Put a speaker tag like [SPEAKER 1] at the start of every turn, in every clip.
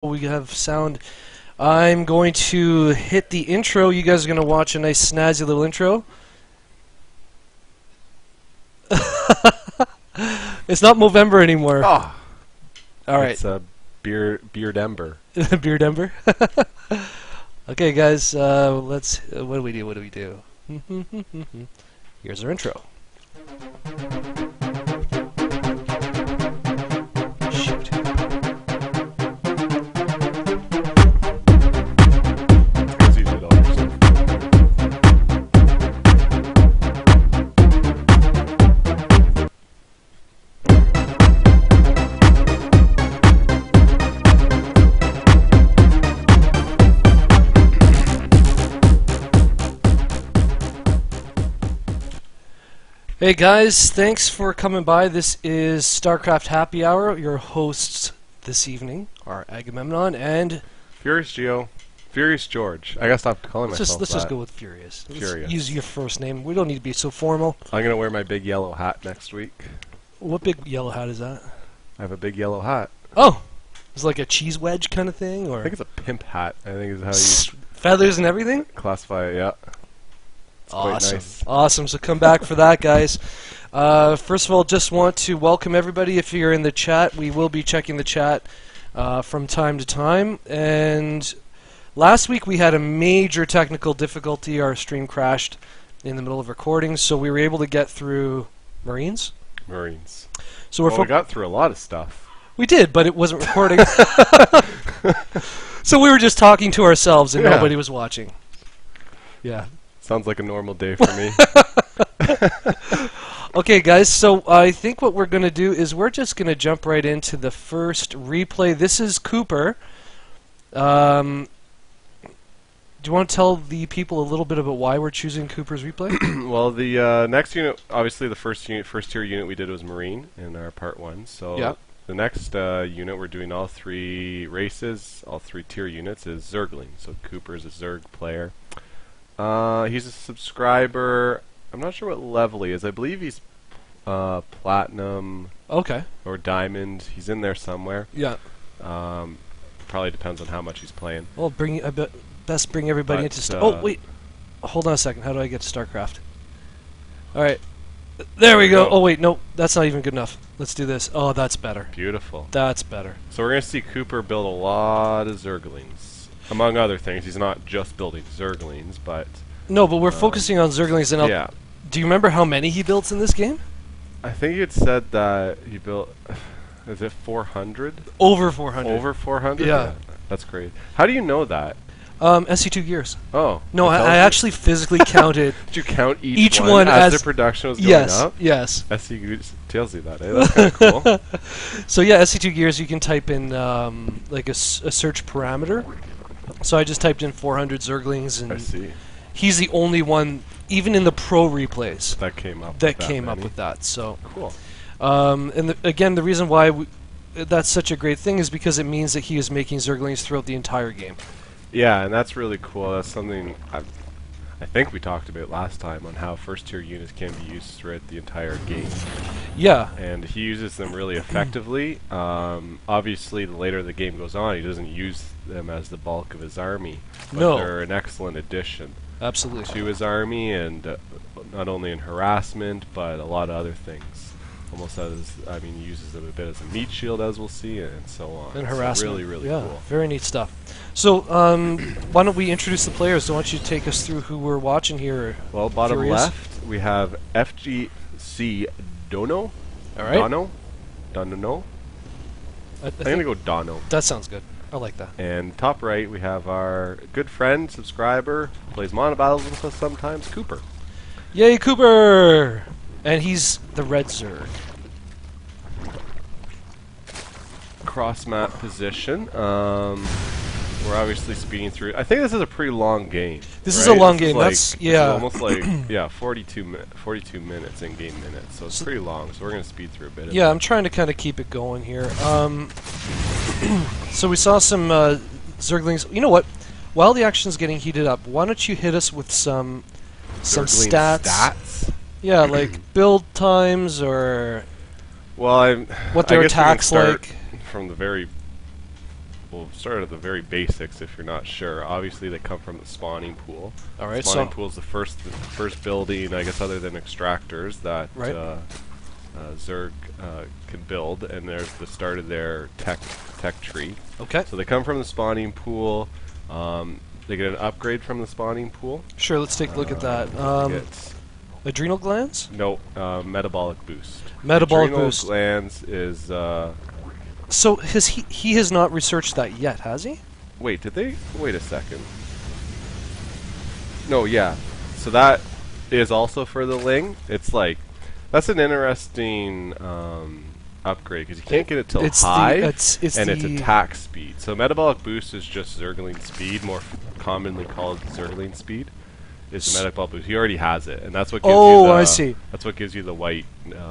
[SPEAKER 1] We have sound. I'm going to hit the intro. You guys are going to watch a nice snazzy little intro. It's not Movember anymore.
[SPEAKER 2] Oh,
[SPEAKER 1] all right.
[SPEAKER 2] It's Beardember.
[SPEAKER 1] Beardember. Okay, guys. Let's. What do we do? What do we do? Here's our intro. Shoot.
[SPEAKER 2] It's usually $1.
[SPEAKER 1] Hey guys, thanks for coming by. This is StarCraft Happy Hour. Your hosts this evening are Agamemnon and
[SPEAKER 2] Furious Geo. Furious George. I gotta stop calling
[SPEAKER 1] let's
[SPEAKER 2] myself
[SPEAKER 1] just
[SPEAKER 2] that.
[SPEAKER 1] go with Furious.
[SPEAKER 2] Furious.
[SPEAKER 1] Let's use your first name. We don't need to be so formal.
[SPEAKER 2] I'm gonna wear my big yellow hat next week.
[SPEAKER 1] What big yellow hat is that?
[SPEAKER 2] I have a big yellow hat.
[SPEAKER 1] Oh, it's like a cheese wedge kind of thing, or
[SPEAKER 2] I think it's a pimp hat. I think is how you
[SPEAKER 1] feathers and everything.
[SPEAKER 2] classify it. Yeah. It's quite
[SPEAKER 1] Awesome,
[SPEAKER 2] nice.
[SPEAKER 1] awesome. So come back for that, guys. First of all, just want to welcome everybody. If you're in the chat, we will be checking the chat from time to time. And last week we had a major technical difficulty. Our stream crashed in the middle of recording, so we were able to get through Marines.
[SPEAKER 2] Marines.
[SPEAKER 1] So we're
[SPEAKER 2] Well, we got through a lot of stuff.
[SPEAKER 1] we did, but it wasn't recording. So we were just talking to ourselves, and
[SPEAKER 2] Yeah.
[SPEAKER 1] nobody was watching. Yeah.
[SPEAKER 2] Sounds like a normal day for me.
[SPEAKER 1] Okay, guys, so I think what we're going to do is we're just going to jump right into the first replay. This is Cooper. Do you want to tell the people a little bit about why we're choosing Cooper's replay?
[SPEAKER 2] Well, the next unit, obviously the first tier unit we did was Marine in our part 1. So
[SPEAKER 1] Yeah.
[SPEAKER 2] the next unit we're doing all 3 races, all 3 tier units is Zerglings. So Cooper's a Zerg player. He's a subscriber. I'm not sure what level he is. I believe he's platinum
[SPEAKER 1] Okay.
[SPEAKER 2] or diamond. He's in there somewhere.
[SPEAKER 1] Yeah.
[SPEAKER 2] Probably depends on how much he's playing.
[SPEAKER 1] Well, best bring everybody
[SPEAKER 2] But,
[SPEAKER 1] into... oh, wait. Hold on a second. How do I get to StarCraft? All right. There we go.
[SPEAKER 2] Go.
[SPEAKER 1] Oh, wait. No, that's not even good enough. Let's do this. Oh, that's better.
[SPEAKER 2] Beautiful.
[SPEAKER 1] That's better.
[SPEAKER 2] So we're going to see Cooper build a lot of Zerglings. Among other things, he's not just building Zerglings, but...
[SPEAKER 1] No, but we're focusing on Zerglings. And
[SPEAKER 2] yeah.
[SPEAKER 1] do you remember how many he builds in this game?
[SPEAKER 2] I think it said that he built... Is it 400?
[SPEAKER 1] Over 400.
[SPEAKER 2] Over 400?
[SPEAKER 1] Yeah.
[SPEAKER 2] That's great. How do you know that?
[SPEAKER 1] SC2 gears.
[SPEAKER 2] Oh.
[SPEAKER 1] No,
[SPEAKER 2] it tells
[SPEAKER 1] I
[SPEAKER 2] you?
[SPEAKER 1] actually physically counted.
[SPEAKER 2] Did you count
[SPEAKER 1] each
[SPEAKER 2] each
[SPEAKER 1] one
[SPEAKER 2] one as
[SPEAKER 1] as-
[SPEAKER 2] the production was going
[SPEAKER 1] Yes,
[SPEAKER 2] up?
[SPEAKER 1] yes.
[SPEAKER 2] SC tells you that, eh? That's kind of cool.
[SPEAKER 1] So yeah, SC2 gears, you can type in like a search parameter. So I just typed in 400 Zerglings,
[SPEAKER 2] I
[SPEAKER 1] and
[SPEAKER 2] see.
[SPEAKER 1] he's the only one, even in the pro replays,
[SPEAKER 2] That came up
[SPEAKER 1] that
[SPEAKER 2] with
[SPEAKER 1] came up
[SPEAKER 2] many.
[SPEAKER 1] with that. So,
[SPEAKER 2] Cool.
[SPEAKER 1] and again, the reason why that's such a great thing is because it means that he is making Zerglings throughout the entire game.
[SPEAKER 2] Yeah, and that's really cool. That's something I think we talked about last time on how first tier units can be used throughout the entire game.
[SPEAKER 1] Yeah.
[SPEAKER 2] And he uses them really effectively. Obviously, the later the game goes on, he doesn't use them as the bulk of his army. But
[SPEAKER 1] No.
[SPEAKER 2] they're an excellent addition
[SPEAKER 1] Absolutely.
[SPEAKER 2] to his army, and not only in harassment, but a lot of other things. Almost as, I mean, he uses them a bit as a meat shield, as we'll see, and so on.
[SPEAKER 1] And
[SPEAKER 2] So
[SPEAKER 1] harassment.
[SPEAKER 2] really, really
[SPEAKER 1] yeah,
[SPEAKER 2] cool.
[SPEAKER 1] very neat stuff. So, why don't we introduce the players? So why don't you take us through who we're watching here?
[SPEAKER 2] Well, bottom
[SPEAKER 1] Furious?
[SPEAKER 2] left, we have FGC Dono.
[SPEAKER 1] All right.
[SPEAKER 2] Dono?
[SPEAKER 1] I
[SPEAKER 2] I'm
[SPEAKER 1] think
[SPEAKER 2] going to go Dono.
[SPEAKER 1] that sounds good. I like that.
[SPEAKER 2] And top right, we have our good friend, subscriber, plays mono battles with us sometimes, Cooper.
[SPEAKER 1] Yay, Cooper! And he's the red Zerg.
[SPEAKER 2] Cross map position. We're obviously speeding through. I think this is a pretty long game.
[SPEAKER 1] This
[SPEAKER 2] right?
[SPEAKER 1] is a long
[SPEAKER 2] This is
[SPEAKER 1] game.
[SPEAKER 2] like-
[SPEAKER 1] That's
[SPEAKER 2] this is
[SPEAKER 1] yeah.
[SPEAKER 2] almost like 42 minutes in game minutes. So it's pretty long. So we're gonna speed through a bit. Of
[SPEAKER 1] Yeah,
[SPEAKER 2] it.
[SPEAKER 1] I'm trying to kind of keep it going here. So we saw some Zerglings. You know what? While the action's getting heated up, why don't you hit us with some
[SPEAKER 2] Zergling
[SPEAKER 1] stats? Yeah, like build times or
[SPEAKER 2] Well,
[SPEAKER 1] what their
[SPEAKER 2] I guess we can
[SPEAKER 1] attacks
[SPEAKER 2] start
[SPEAKER 1] like.
[SPEAKER 2] from the very we'll start at the very basics if you're not sure. Obviously, they come from the spawning pool.
[SPEAKER 1] All right,
[SPEAKER 2] Spawning pool is the first building, I guess, other than extractors that Zerg can build, and there's the start of their tech tree.
[SPEAKER 1] Okay.
[SPEAKER 2] So they come from the spawning pool. They get an upgrade from the spawning pool.
[SPEAKER 1] Sure, let's take a look at that. Adrenal glands?
[SPEAKER 2] No, metabolic boost.
[SPEAKER 1] Metabolic
[SPEAKER 2] Adrenal
[SPEAKER 1] boost.
[SPEAKER 2] glands is.
[SPEAKER 1] So he has not researched that yet, has he?
[SPEAKER 2] Wait, did they? Wait a second. No, yeah. So that is also for the Ling. It's like that's an interesting upgrade because you can't get it till high, and it's attack speed. So metabolic boost is just Zergling speed, more commonly called Zergling speed. Is the metabolic boost. He already has it, and that's what gives you the,
[SPEAKER 1] I see.
[SPEAKER 2] That's what gives you the white.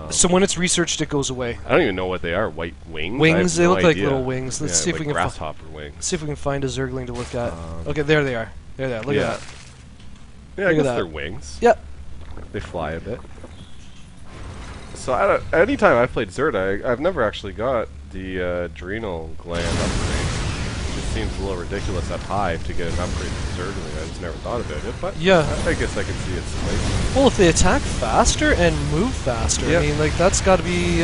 [SPEAKER 1] So when it's researched, it goes away.
[SPEAKER 2] I don't even know what they are. White wings.
[SPEAKER 1] Wings. They
[SPEAKER 2] no
[SPEAKER 1] look like
[SPEAKER 2] idea.
[SPEAKER 1] little wings. Let's see if
[SPEAKER 2] like
[SPEAKER 1] we can
[SPEAKER 2] grasshopper wings.
[SPEAKER 1] see if we can find a Zergling to look at. Okay, there they are. There they are. Look at that.
[SPEAKER 2] Yeah, I guess they're wings.
[SPEAKER 1] Yep.
[SPEAKER 2] They fly a bit. So anytime I've played Zerg, I've never actually got the adrenal gland upgrade. It just seems a little ridiculous at Hive to get an upgrade to Zergling. I just never thought about it, but
[SPEAKER 1] yeah,
[SPEAKER 2] I guess I can see its place.
[SPEAKER 1] Well, if they attack faster and move faster, I mean, like that's got to be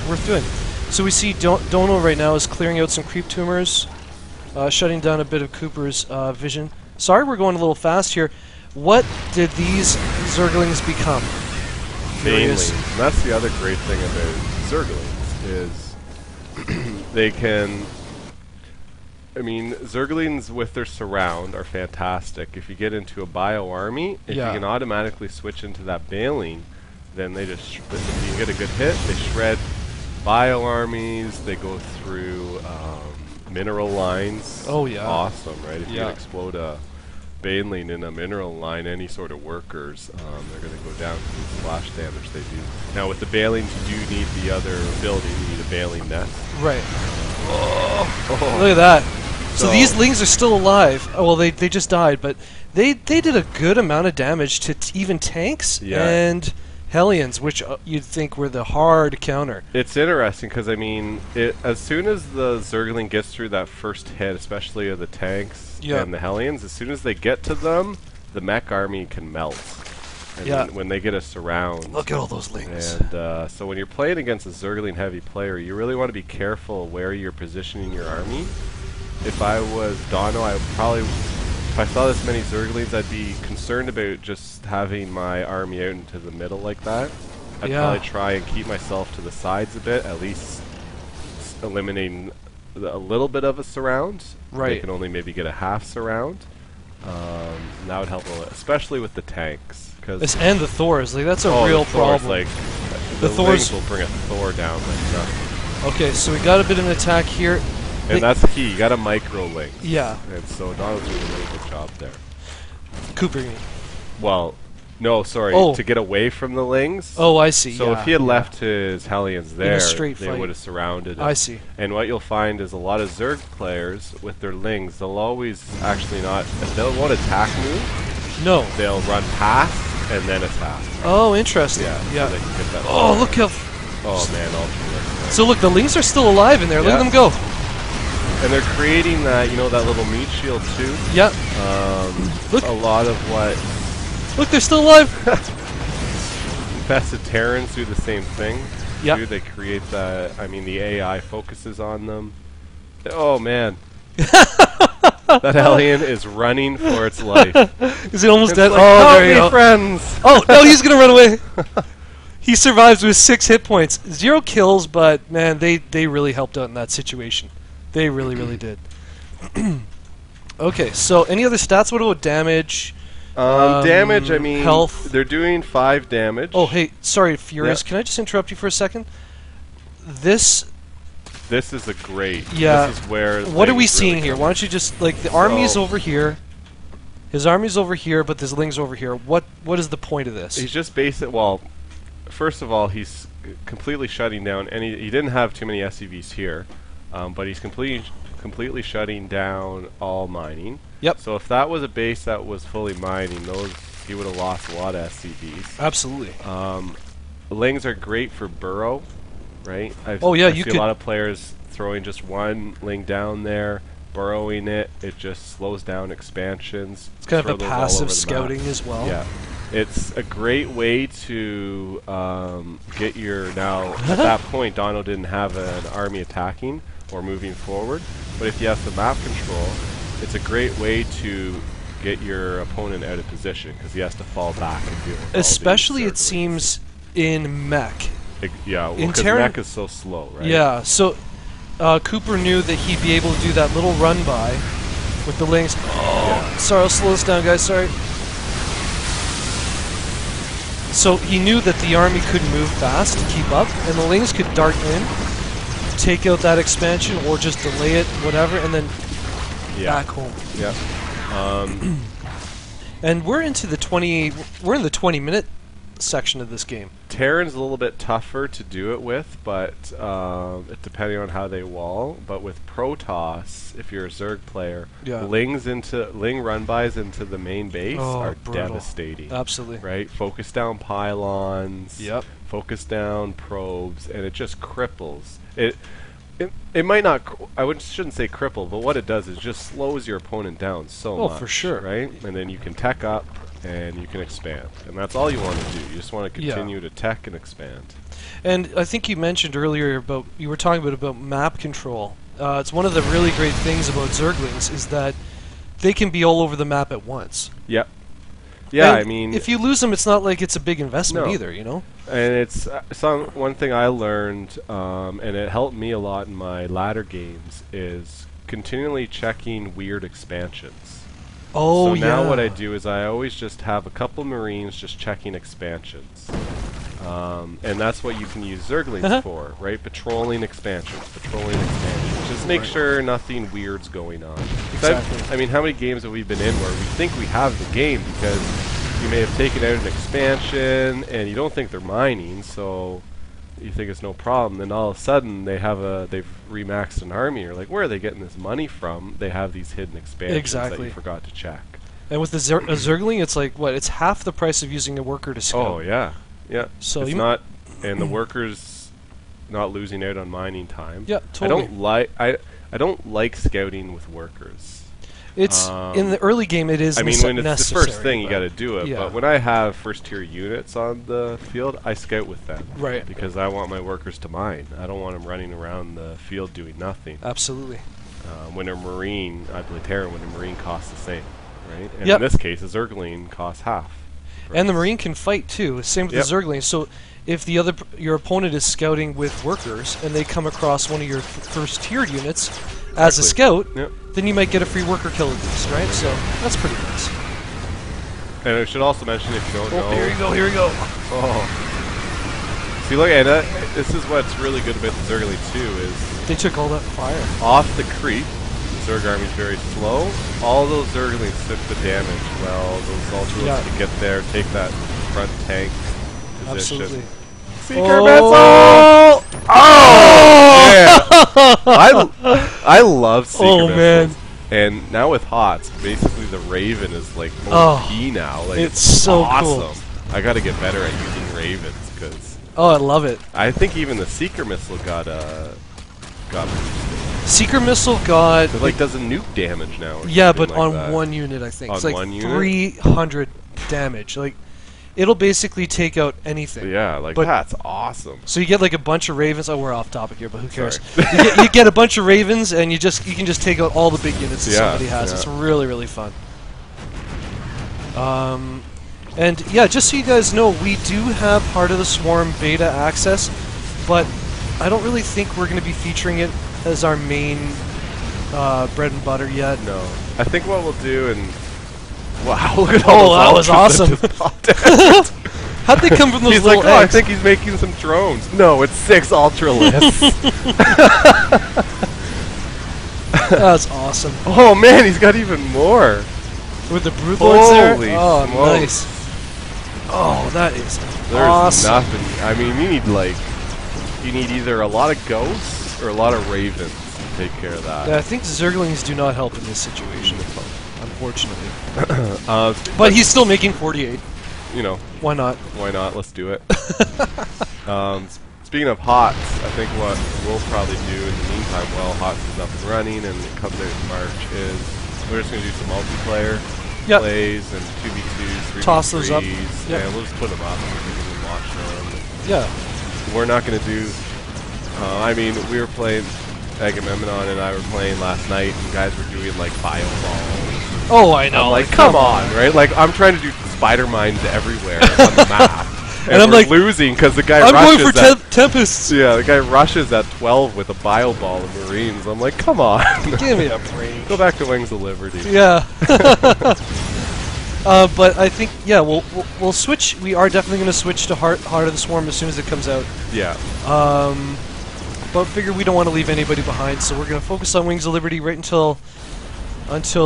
[SPEAKER 1] worth doing. So we see Dono right now is clearing out some creep tumors, shutting down a bit of Cooper's vision. Sorry, we're going a little fast here. What did these Zerglings become?
[SPEAKER 2] Banelings. And that's the other great thing about Zerglings is they can. I mean, Zerglings with their surround are fantastic. If you get into a bio army, if you can automatically switch into that Baneling, then they just if you get a good hit, they shred bio armies. They go through mineral lines.
[SPEAKER 1] Oh yeah,
[SPEAKER 2] awesome, right? If you can explode a Baneling in a mineral line, any sort of workers, they're going to go down to the splash damage they do. Now with the Balings, you do need the other building. You need a Baling nest.
[SPEAKER 1] Right. Oh. Look at that. So these Lings are still alive. Oh, well, they just died, but they did a good amount of damage to even tanks and Hellions, which you'd think were the hard counter.
[SPEAKER 2] It's interesting because, I mean, as soon as the Zergling gets through that first hit, especially of the tanks and the Hellions, as soon as they get to them, the mech army can melt. And when they get a surround.
[SPEAKER 1] Look at all those Lings.
[SPEAKER 2] And so when you're playing against a Zergling heavy player, you really want to be careful where you're positioning your army. If I was Dono, I would probably, if I saw this many Zerglings, I'd be concerned about just having my army out into the middle like that. I'd probably try and keep myself to the sides a bit, at least eliminating a little bit of a surround.
[SPEAKER 1] Right.
[SPEAKER 2] They can only maybe get a half surround. And that would help a lot, especially with the tanks.
[SPEAKER 1] And the Thors, like that's a real problem.
[SPEAKER 2] Like,
[SPEAKER 1] the Thors
[SPEAKER 2] will bring a Thor down like nothing.
[SPEAKER 1] Okay, so we got a bit of an attack here.
[SPEAKER 2] And that's the key, you got a micro link.
[SPEAKER 1] Yeah.
[SPEAKER 2] And so Donald's doing a really good job there.
[SPEAKER 1] Cooper, you mean?
[SPEAKER 2] Well, no, sorry, to get away from the Lings.
[SPEAKER 1] Oh, I see.
[SPEAKER 2] So if he had left his Hellions there, they would have surrounded him.
[SPEAKER 1] I see.
[SPEAKER 2] And what you'll find is a lot of Zerg players with their Lings, they'll always actually not, if they won't attack move, they'll run past and then attack.
[SPEAKER 1] Oh, interesting.
[SPEAKER 2] Yeah. So they can get that
[SPEAKER 1] look how...
[SPEAKER 2] Oh man, ultra.
[SPEAKER 1] So look, the Lings are still alive in there. Look at them go.
[SPEAKER 2] And they're creating that, you know, that little meat shield too.
[SPEAKER 1] Yep.
[SPEAKER 2] Look. A lot of what...
[SPEAKER 1] Look, they're still alive.
[SPEAKER 2] Infested Terrans do the same thing.
[SPEAKER 1] Yeah.
[SPEAKER 2] They create that. I mean, the AI focuses on them. Oh man. That Hellion is running for its life.
[SPEAKER 1] Is it almost dead?
[SPEAKER 2] Like,
[SPEAKER 1] there you go.
[SPEAKER 2] Friends.
[SPEAKER 1] Oh, no, he's going to run away. He survives with 6 hit points. 0 kills, but man, they really helped out in that situation. They really, really did. Okay, so any other stats? What about damage?
[SPEAKER 2] Damage, I mean,
[SPEAKER 1] health.
[SPEAKER 2] They're doing 5 damage.
[SPEAKER 1] Oh, hey, sorry, Furious. Can I just interrupt you for a second? This
[SPEAKER 2] is a great.
[SPEAKER 1] Yeah.
[SPEAKER 2] This is where.
[SPEAKER 1] What are we seeing here? Why don't you just like the army's over here? His army's over here, but his Ling's over here. What is the point of this?
[SPEAKER 2] He's just basic. Well, first of all, he's completely shutting down any. He didn't have too many SCVs here, but he's completely shutting down all mining.
[SPEAKER 1] Yep.
[SPEAKER 2] So if that was a base that was fully mining, he would have lost a lot of SCVs.
[SPEAKER 1] Absolutely.
[SPEAKER 2] Lings are great for burrow, right? I see a lot of players throwing just one Ling down there, burrowing it. It just slows down expansions.
[SPEAKER 1] It's kind of a
[SPEAKER 2] Throw those all over
[SPEAKER 1] passive
[SPEAKER 2] the
[SPEAKER 1] scouting
[SPEAKER 2] map.
[SPEAKER 1] as well.
[SPEAKER 2] Yeah. It's a great way to get your... Now, at that point, Dono didn't have an army attacking or moving forward. But if you have some map control, it's a great way to get your opponent out of position because he has to fall back and deal with
[SPEAKER 1] Especially,
[SPEAKER 2] all
[SPEAKER 1] it
[SPEAKER 2] these
[SPEAKER 1] seems, in mech.
[SPEAKER 2] yeah, well,
[SPEAKER 1] in
[SPEAKER 2] because
[SPEAKER 1] Terran-
[SPEAKER 2] mech is so slow, right?
[SPEAKER 1] Yeah, so Cooper knew that he'd be able to do that little run by with the Lings. Oh, sorry, I'll slow this down, guys. Sorry. So he knew that the army couldn't move fast to keep up, and the Lings could dart in, take out that expansion, or just delay it, whatever, and then back home.
[SPEAKER 2] Yeah.
[SPEAKER 1] And we're into the 20. We're in the 20-minute section of this game.
[SPEAKER 2] Terran's a little bit tougher to do it with, but depending on how they wall. But with Protoss, if you're a Zerg player, Ling run-bys into the main base are
[SPEAKER 1] brutal.
[SPEAKER 2] devastating.
[SPEAKER 1] Absolutely.
[SPEAKER 2] Right? Focus down pylons.
[SPEAKER 1] Yep.
[SPEAKER 2] Focus down probes, and it just cripples. It might not. Shouldn't say cripple, but what it does is just slows your opponent down so much.
[SPEAKER 1] Oh, for sure.
[SPEAKER 2] Right? And then you can tech up. And you can expand. And that's all you want to do. You just want to continue to tech and expand.
[SPEAKER 1] And I think you mentioned earlier you were talking about map control. It's one of the really great things about Zerglings is that they can be all over the map at once.
[SPEAKER 2] Yep. Yeah,
[SPEAKER 1] and
[SPEAKER 2] I mean...
[SPEAKER 1] if you lose them, it's not like it's a big investment either, you know?
[SPEAKER 2] And it's one thing I learned, and it helped me a lot in my ladder games, is continually checking weird expansions.
[SPEAKER 1] Oh,
[SPEAKER 2] so now what I do is I always just have a couple Marines just checking expansions. And that's what you can use Zerglings for, right? Patrolling expansions. Just make sure nothing weird's going on.
[SPEAKER 1] Exactly.
[SPEAKER 2] I mean, how many games have we been in where we think we have the game because you may have taken out an expansion and you don't think they're mining, so you think it's no problem. Then all of a sudden they've remaxed an army. You're like, where are they getting this money from? They have these hidden expansions that you forgot to check.
[SPEAKER 1] And with the Zergling, it's like what? It's half the price of using a worker to scout.
[SPEAKER 2] Oh yeah, yeah.
[SPEAKER 1] So
[SPEAKER 2] it's not, and the workers not losing out on mining time.
[SPEAKER 1] Yeah, totally.
[SPEAKER 2] I don't like scouting with workers.
[SPEAKER 1] It's in the early game. It is.
[SPEAKER 2] I mean, when it's the first thing, you
[SPEAKER 1] got
[SPEAKER 2] to do it. But when I have first tier units on the field, I scout with them.
[SPEAKER 1] Right.
[SPEAKER 2] Because I want my workers to mine. I don't want them running around the field doing nothing.
[SPEAKER 1] Absolutely.
[SPEAKER 2] When a Marine, I play Terran. When a Marine costs the same, right? And in this case, a Zergling costs half. Right?
[SPEAKER 1] And the Marine can fight too. Same with the Zergling. So if your opponent is scouting with workers and they come across one of your first tiered units as a scout, then you might get a free worker kill at least, right? So that's pretty nice.
[SPEAKER 2] And I should also mention, if you don't know...
[SPEAKER 1] Here you go, here we go.
[SPEAKER 2] Oh. See, look, and this is what's really good about the Zergling too, is...
[SPEAKER 1] They took all that fire.
[SPEAKER 2] Off the creep, the Zerg army's very slow. All those Zerglings took the damage. Well, those Ultras can get there, take that front tank position.
[SPEAKER 1] Absolutely.
[SPEAKER 2] Seeker missile! Oh! Man. I love Seeker missiles. And now with HOTS, basically the Raven is like OP now. Like,
[SPEAKER 1] it's so
[SPEAKER 2] awesome.
[SPEAKER 1] Cool.
[SPEAKER 2] I gotta get better at using Ravens, because...
[SPEAKER 1] Oh, I love it.
[SPEAKER 2] I think even the Seeker missile got boosted.
[SPEAKER 1] Seeker missile got...
[SPEAKER 2] It like does a nuke damage now.
[SPEAKER 1] Yeah, but
[SPEAKER 2] like
[SPEAKER 1] on
[SPEAKER 2] that.
[SPEAKER 1] one unit, I think.
[SPEAKER 2] On
[SPEAKER 1] it's like
[SPEAKER 2] one unit?
[SPEAKER 1] 300 damage. Like, it'll basically take out anything.
[SPEAKER 2] Yeah, like that's awesome.
[SPEAKER 1] So you get like a bunch of Ravens. Oh, we're off topic here, but who cares? you get a bunch of Ravens, and you can just take out all the big units that somebody has. It's really, really fun. And yeah, just so you guys know, we do have Heart of the Swarm beta access, but I don't really think we're going to be featuring it as our main bread and butter yet.
[SPEAKER 2] No. I think what we'll do, and wow, look at all those
[SPEAKER 1] that was awesome. How'd they come from those little
[SPEAKER 2] eggs? I think he's making some drones. No, it's 6 Ultralisks.
[SPEAKER 1] That's awesome.
[SPEAKER 2] Oh man, he's got even more.
[SPEAKER 1] With the Broodlords there? Oh,
[SPEAKER 2] smokes.
[SPEAKER 1] Nice. Oh, that is
[SPEAKER 2] There's
[SPEAKER 1] awesome.
[SPEAKER 2] nothing. I mean, you need either a lot of ghosts or a lot of ravens to take care of that.
[SPEAKER 1] Yeah, I think Zerglings do not help in this situation, unfortunately. But he's still making 48.
[SPEAKER 2] You know.
[SPEAKER 1] Why not?
[SPEAKER 2] Why not? Let's do it. Speaking speaking of HOTS, I think what we'll probably do in the meantime, while HOTS is up and running and it comes out in March, is we're just going to do some multiplayer plays and 2v2s, 3v3s.
[SPEAKER 1] Toss those up.
[SPEAKER 2] Yeah, we'll just put them up and we can watch them.
[SPEAKER 1] Yeah.
[SPEAKER 2] We're not going to do... I mean, we were playing... Agamemnon and I were playing last night, and guys were doing, like, bio-balls.
[SPEAKER 1] Oh, I know.
[SPEAKER 2] I'm like, come on, right? Like, I'm trying to do spider mines everywhere on the map. And I'm like losing because the guy rushes
[SPEAKER 1] going for Tempests.
[SPEAKER 2] Yeah, the guy rushes at 12 with a bio ball of Marines. I'm like, come on.
[SPEAKER 1] Give me a break.
[SPEAKER 2] Go back to Wings of Liberty.
[SPEAKER 1] Yeah. But I think, yeah, we'll switch. We are definitely going to switch to Heart of the Swarm as soon as it comes out.
[SPEAKER 2] Yeah.
[SPEAKER 1] But figure we don't want to leave anybody behind, so we're going to focus on Wings of Liberty right until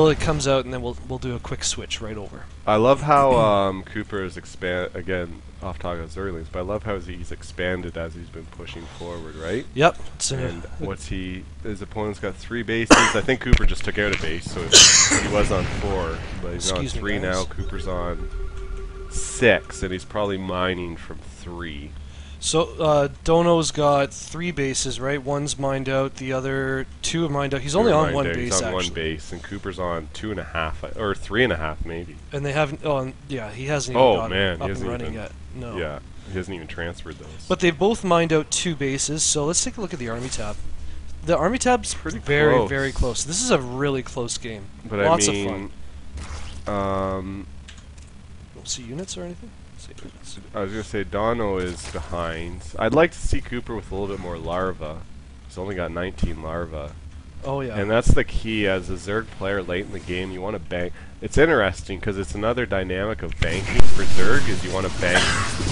[SPEAKER 1] it comes out, and then we'll do a quick switch right over.
[SPEAKER 2] I love how Cooper is again, off talk of Zerglings, but I love how he's expanded as he's been pushing forward, right?
[SPEAKER 1] Yep.
[SPEAKER 2] And his opponent's got 3 bases. I think Cooper just took out a base, so he was on 4, but he's on 3 now. Cooper's on 6, and he's probably mining from 3.
[SPEAKER 1] So, Dono's got 3 bases, right? One's mined out, the other 2 have mined out. He's only on 1 base,
[SPEAKER 2] He's on
[SPEAKER 1] actually.
[SPEAKER 2] 1 base, and Cooper's on 2.5, or 3.5, maybe.
[SPEAKER 1] And they haven't, yeah, he hasn't even got up and running yet. No.
[SPEAKER 2] Yeah, he hasn't even transferred those.
[SPEAKER 1] But they've both mined out 2 bases, so let's take a look at the Army tab. The Army tab's very close. Very close. This is a really close game.
[SPEAKER 2] But
[SPEAKER 1] Lots
[SPEAKER 2] I mean,
[SPEAKER 1] of fun. Don't see units or anything?
[SPEAKER 2] I was going to say Dono is behind. I'd like to see Cooper with a little bit more larva. He's only got 19 larva.
[SPEAKER 1] Oh, yeah.
[SPEAKER 2] And that's the key as a Zerg player late in the game. You want to bank. It's interesting because it's another dynamic of banking for Zerg is you want to bank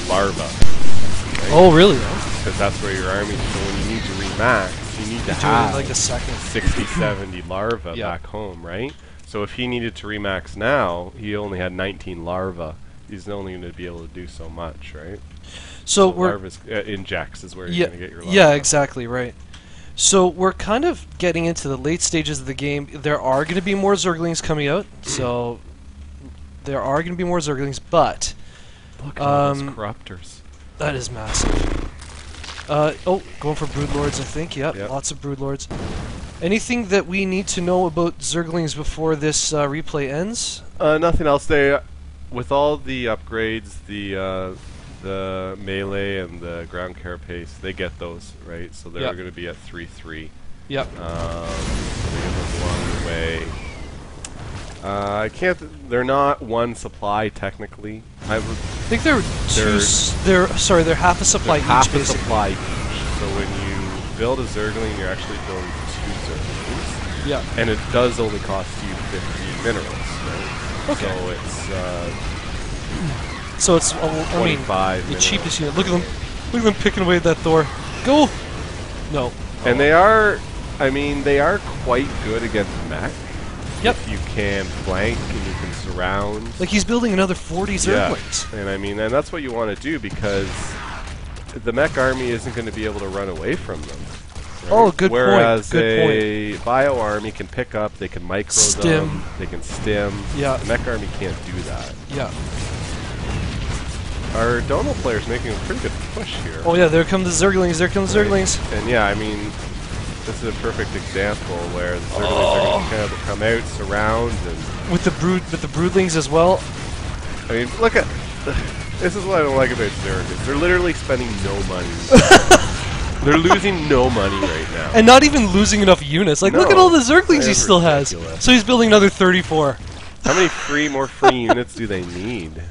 [SPEAKER 2] larva. Right?
[SPEAKER 1] Oh, really?
[SPEAKER 2] Because that's where your army. So when you need to remax, you need to have
[SPEAKER 1] like a second
[SPEAKER 2] 60, 70 larva back home, right? So if he needed to remax now, he only had 19 larva. He's only going to be able to do so much, right?
[SPEAKER 1] So we're
[SPEAKER 2] injects is where you're going to get your larva.
[SPEAKER 1] Yeah, exactly, right. So we're kind of getting into the late stages of the game. There are going to be more Zerglings coming out, so there are going to be more Zerglings, but
[SPEAKER 2] look at all those corruptors.
[SPEAKER 1] That is massive. Oh, going for Broodlords, I think. Yep, lots of Broodlords. Anything that we need to know about Zerglings before this replay ends?
[SPEAKER 2] Nothing else. With all the upgrades, the melee and the ground carapace, they get those, right? So they're going to be at 3-3.
[SPEAKER 1] Yep.
[SPEAKER 2] They get those along the way. I can't. They're not 1 supply technically. I
[SPEAKER 1] think they're half a supply each.
[SPEAKER 2] Half a supply each. So when you build a Zergling, you're actually building 2 Zerglings.
[SPEAKER 1] Yeah.
[SPEAKER 2] And it does only cost you 50 minerals, right?
[SPEAKER 1] Okay.
[SPEAKER 2] So it's
[SPEAKER 1] I mean, the cheapest unit. Look at them picking away at that Thor. Go! No.
[SPEAKER 2] And they are, I mean, they are quite good against mech.
[SPEAKER 1] Yep.
[SPEAKER 2] If you can flank and you can surround.
[SPEAKER 1] Like he's building another 40 Zerglings.
[SPEAKER 2] Yeah. And I mean, and that's what you want to do because the mech army isn't going to be able to run away from them. Right?
[SPEAKER 1] Oh, good
[SPEAKER 2] Whereas
[SPEAKER 1] point.
[SPEAKER 2] a bio army can pick up, they can micro them, they can stim.
[SPEAKER 1] Yeah.
[SPEAKER 2] The mech army can't do that.
[SPEAKER 1] Yeah.
[SPEAKER 2] Our Dono player's making a pretty good push here.
[SPEAKER 1] Oh yeah, there come the Zerglings, there come the Zerglings.
[SPEAKER 2] And yeah, I mean, this is a perfect example where the Zerglings are going to kind of come out, surround, and
[SPEAKER 1] with the broodlings as well.
[SPEAKER 2] I mean, look at this is what I don't like about Zerg. They're literally spending no money. They're losing no money right now.
[SPEAKER 1] And not even losing enough units. Like, look at all the Zerglings he still has. So he's building another 34.
[SPEAKER 2] How many more free units do they need?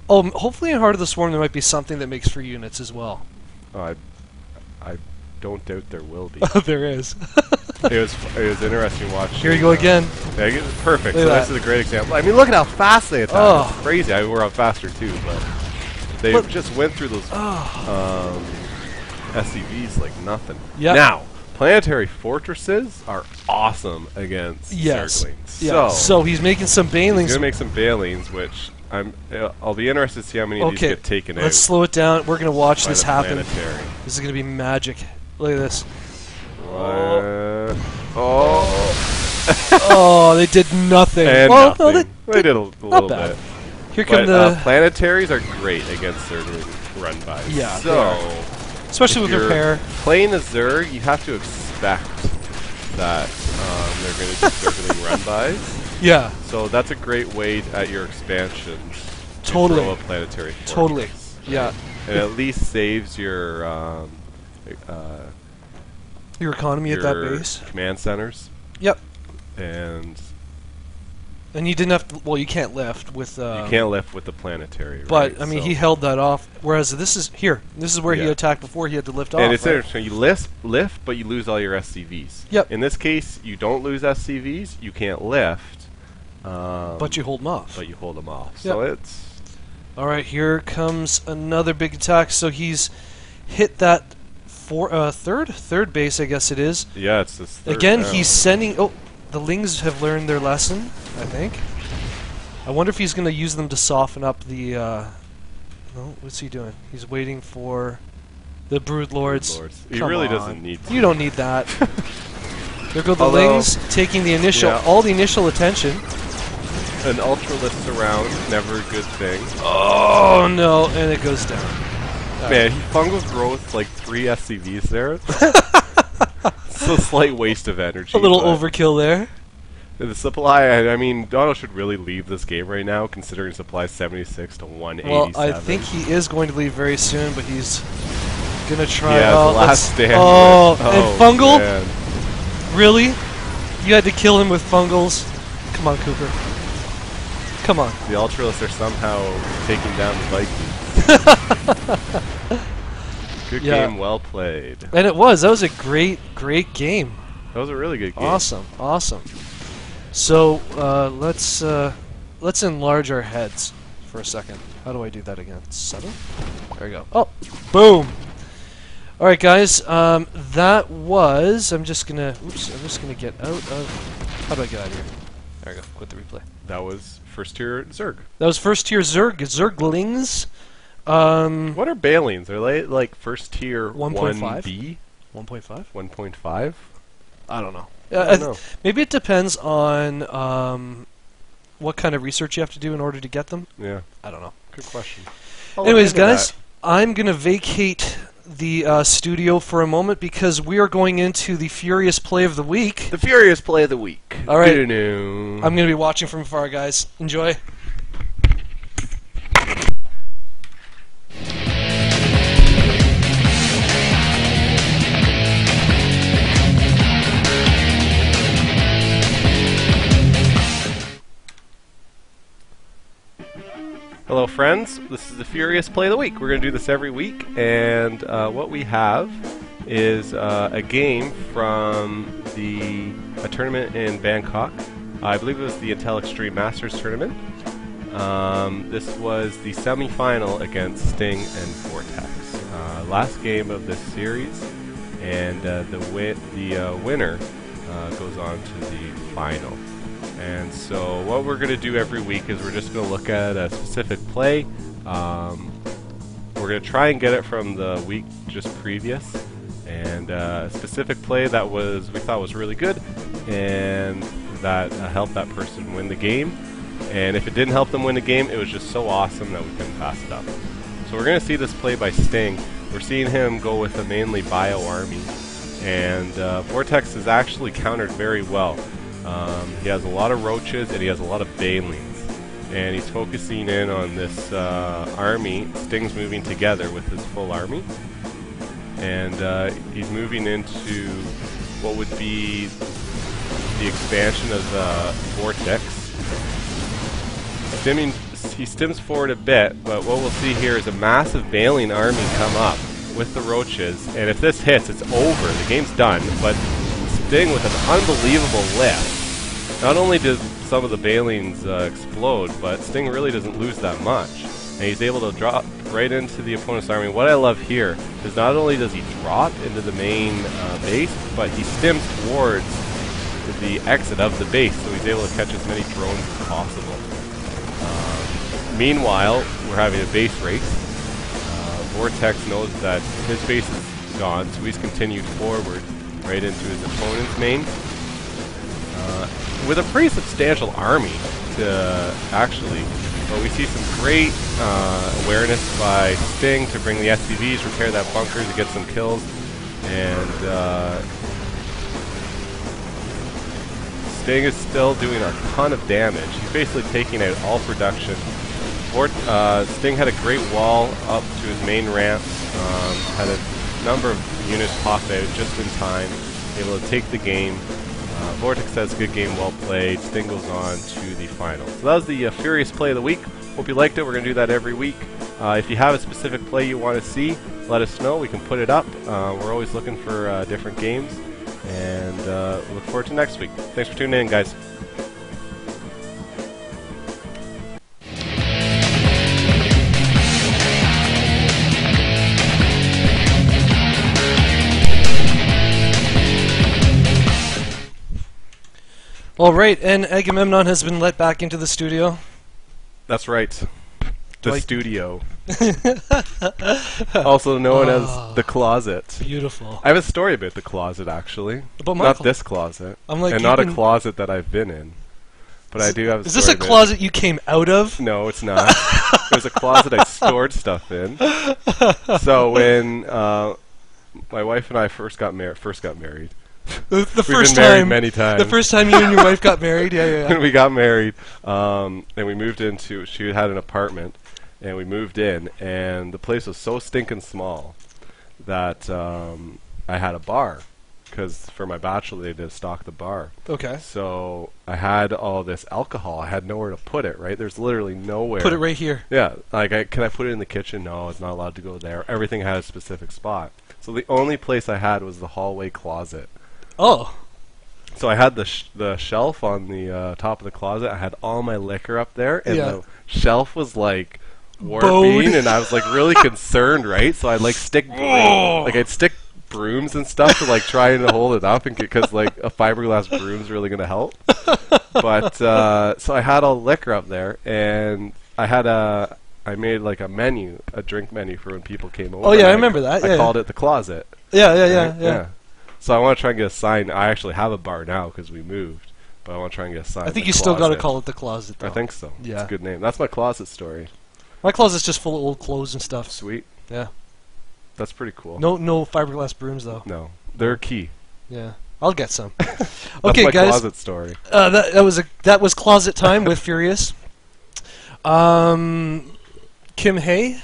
[SPEAKER 1] Oh, hopefully in Heart of the Swarm there might be something that makes free units as well.
[SPEAKER 2] I don't doubt there will be.
[SPEAKER 1] There is.
[SPEAKER 2] It was interesting watching.
[SPEAKER 1] Here you go again.
[SPEAKER 2] Yeah, perfect. So this is a great example. I mean, look at how fast they attack.
[SPEAKER 1] Oh.
[SPEAKER 2] It's crazy. I mean, we're on faster too, but they just went through those SCVs like nothing.
[SPEAKER 1] Yep.
[SPEAKER 2] Now, planetary fortresses are awesome against Zerglings.
[SPEAKER 1] Yeah. So he's making some banelings.
[SPEAKER 2] He's gonna make some banelings, which I'll be interested to see how many of these get taken out.
[SPEAKER 1] Let's slow it down. We're gonna watch this happen.
[SPEAKER 2] Planetary.
[SPEAKER 1] This is gonna be magic. Look at this. Oh, they did nothing.
[SPEAKER 2] And
[SPEAKER 1] nothing.
[SPEAKER 2] No, they did a little bit.
[SPEAKER 1] Here come the
[SPEAKER 2] planetaries are great against Zergling run bys.
[SPEAKER 1] Yeah.
[SPEAKER 2] So
[SPEAKER 1] Especially with repair.
[SPEAKER 2] Playing a Zerg, you have to expect that they're going to do Zergling run-bys.
[SPEAKER 1] Yeah.
[SPEAKER 2] So that's a great way at your expansions to
[SPEAKER 1] Totally.
[SPEAKER 2] throw a planetary fortress.
[SPEAKER 1] Totally.
[SPEAKER 2] Right?
[SPEAKER 1] Yeah.
[SPEAKER 2] And at least saves your
[SPEAKER 1] economy at that base.
[SPEAKER 2] Command centers.
[SPEAKER 1] Yep.
[SPEAKER 2] And
[SPEAKER 1] you didn't have to, well, you can't lift with
[SPEAKER 2] you can't lift with the planetary,
[SPEAKER 1] but
[SPEAKER 2] right?
[SPEAKER 1] I mean, he held that off, whereas this is where he attacked before he had to lift off.
[SPEAKER 2] And it's
[SPEAKER 1] right?
[SPEAKER 2] interesting, you lift, but you lose all your SCVs.
[SPEAKER 1] Yep.
[SPEAKER 2] In this case, you don't lose SCVs, you can't lift.
[SPEAKER 1] But you hold them off.
[SPEAKER 2] But you hold them off.
[SPEAKER 1] Yep.
[SPEAKER 2] So it's...
[SPEAKER 1] Alright, here comes another big attack. So he's hit that third base, I guess it is.
[SPEAKER 2] Yeah, it's this third
[SPEAKER 1] Again,
[SPEAKER 2] now.
[SPEAKER 1] he's sending... Oh, the Lings have learned their lesson, I think. I wonder if he's going to use them to soften up the... No, what's he doing? He's waiting for the Broodlords.
[SPEAKER 2] He really doesn't need to.
[SPEAKER 1] You don't need that. There go the Lings, taking the initial, all the initial attention.
[SPEAKER 2] An Ultralisk around, never a good thing.
[SPEAKER 1] Oh no, and it goes down.
[SPEAKER 2] Man, he fungal growth like 3 SCVs there. It's a slight waste of energy.
[SPEAKER 1] A little overkill there.
[SPEAKER 2] The supply, I mean, Dono should really leave this game right now, considering supply 76 to 187.
[SPEAKER 1] Well, I think he is going to leave very soon, but he's gonna try.
[SPEAKER 2] Yeah, the last stand.
[SPEAKER 1] And fungal?
[SPEAKER 2] Man.
[SPEAKER 1] Really? You had to kill him with fungals? Come on, Cooper. Come on.
[SPEAKER 2] The Ultralists are somehow taking down the Vikings. Good game, well played.
[SPEAKER 1] And it was. That was a great game.
[SPEAKER 2] That was a really good game.
[SPEAKER 1] Awesome, awesome. So let's enlarge our heads for a second. How do I do that again? 7? There we go. Oh, boom. All right, guys. That was. I'm just gonna get out of. How do I get out of here? There we go. Quit the replay.
[SPEAKER 2] That was first tier Zerg.
[SPEAKER 1] That was first tier Zerglings.
[SPEAKER 2] What are Balings? Are they like first tier
[SPEAKER 1] 1.5?
[SPEAKER 2] 1B?
[SPEAKER 1] 1.5?
[SPEAKER 2] 1.5?
[SPEAKER 1] I don't know.
[SPEAKER 2] I don't know.
[SPEAKER 1] Maybe it depends on what kind of research you have to do in order to get them.
[SPEAKER 2] Yeah.
[SPEAKER 1] I don't know.
[SPEAKER 2] Good question.
[SPEAKER 1] Anyways, guys, I'm going to vacate the studio for a moment because we are going into the Furious Play of the Week.
[SPEAKER 2] The Furious Play of the Week.
[SPEAKER 1] All right.
[SPEAKER 2] I'm
[SPEAKER 1] going to be watching from afar, guys. Enjoy.
[SPEAKER 2] Hello friends, this is the Furious Play of the Week. We're going to do this every week, and what we have is a game from a tournament in Bangkok. I believe it was the Intel Extreme Masters tournament. This was the semi-final against Sting and Vortix. Last game of this series, and the winner goes on to the final. And so what we're going to do every week is we're just going to look at a specific play. We're going to try and get it from the week just previous. And a specific play that we thought was really good and that helped that person win the game. And if it didn't help them win the game, it was just so awesome that we couldn't pass it up. So we're going to see this play by Sting. We're seeing him go with a mainly bio army. And Vortex is actually countered very well. He has a lot of roaches and he has a lot of banelings, and he's focusing in on this army. Sting's moving together with his full army, and he's moving into what would be the expansion of Vortex. He stims forward a bit, but what we'll see here is a massive baneling army come up with the roaches, and if this hits, it's over. The game's done, but Sting with an unbelievable lift. Not only does some of the banelings explode, but Sting really doesn't lose that much. And he's able to drop right into the opponent's army. What I love here is not only does he drop into the main base, but he stims towards the exit of the base, so he's able to catch as many drones as possible. Meanwhile, we're having a base race. Vortex knows that his base is gone, so he's continued forward right into his opponent's main. With a pretty substantial army to actually But we see some great awareness by Sting to bring the SCVs, repair that bunker to get some kills, and Sting is still doing a ton of damage. He's basically taking out all production. Sting had a great wall up to his main ramp, had a number of units pop out just in time, able to take the game. Vortix says good game, well played. Sting goes on to the final. So that was the Furious Play of the Week. Hope you liked it. We're going to do that every week. If you have a specific play you want to see, let us know. We can put it up. We're always looking for different games. And look forward to next week. Thanks for tuning in, guys.
[SPEAKER 1] All right, and Agamemnon has been let back into the studio.
[SPEAKER 2] That's right. The studio. Also known as the closet.
[SPEAKER 1] Beautiful.
[SPEAKER 2] I have a story about the closet, actually.
[SPEAKER 1] About my
[SPEAKER 2] not this closet. And not a closet that I've been in. But I do have a story.
[SPEAKER 1] Is this a closet you came out of?
[SPEAKER 2] No, it's not. It was a closet I stored stuff in. So when my wife and I first got married.
[SPEAKER 1] The
[SPEAKER 2] We've
[SPEAKER 1] first
[SPEAKER 2] been married
[SPEAKER 1] time,
[SPEAKER 2] many times.
[SPEAKER 1] The first time you and your wife got married, yeah.
[SPEAKER 2] When we got married, and we moved into, she had an apartment, and we moved in, and the place was so stinking small that I had a bar, because for my bachelor they did stock the bar.
[SPEAKER 1] Okay.
[SPEAKER 2] So I had all this alcohol. I had nowhere to put it. Right? There's literally nowhere.
[SPEAKER 1] Put it right here.
[SPEAKER 2] Yeah. Like, can I put it in the kitchen? No, it's not allowed to go there. Everything had a specific spot. So the only place I had was the hallway closet.
[SPEAKER 1] Oh.
[SPEAKER 2] So I had the shelf on the top of the closet. I had all my liquor up there, and the shelf was like warping, and I was like really concerned, right? So I'd like I'd stick brooms and stuff to like try and hold it up, and because like a fiberglass broom's really gonna help. But so I had all the liquor up there, and I made like a drink menu for when people came over.
[SPEAKER 1] Oh yeah, I remember that.
[SPEAKER 2] I called it the closet.
[SPEAKER 1] Yeah.
[SPEAKER 2] So I want to try and get a sign. I actually have a bar now because we moved, but I want to try and get a sign.
[SPEAKER 1] I think you still got to call it the closet, though.
[SPEAKER 2] I think so.
[SPEAKER 1] Yeah.
[SPEAKER 2] It's a good name. That's my closet story.
[SPEAKER 1] My closet's just full of old clothes and stuff.
[SPEAKER 2] Sweet.
[SPEAKER 1] Yeah.
[SPEAKER 2] That's pretty cool.
[SPEAKER 1] No fiberglass brooms, though.
[SPEAKER 2] No. They're key.
[SPEAKER 1] Yeah. I'll get some.
[SPEAKER 2] That's
[SPEAKER 1] Okay,
[SPEAKER 2] my
[SPEAKER 1] guys.
[SPEAKER 2] closet story.
[SPEAKER 1] That was closet time with Furious. Kim Hay,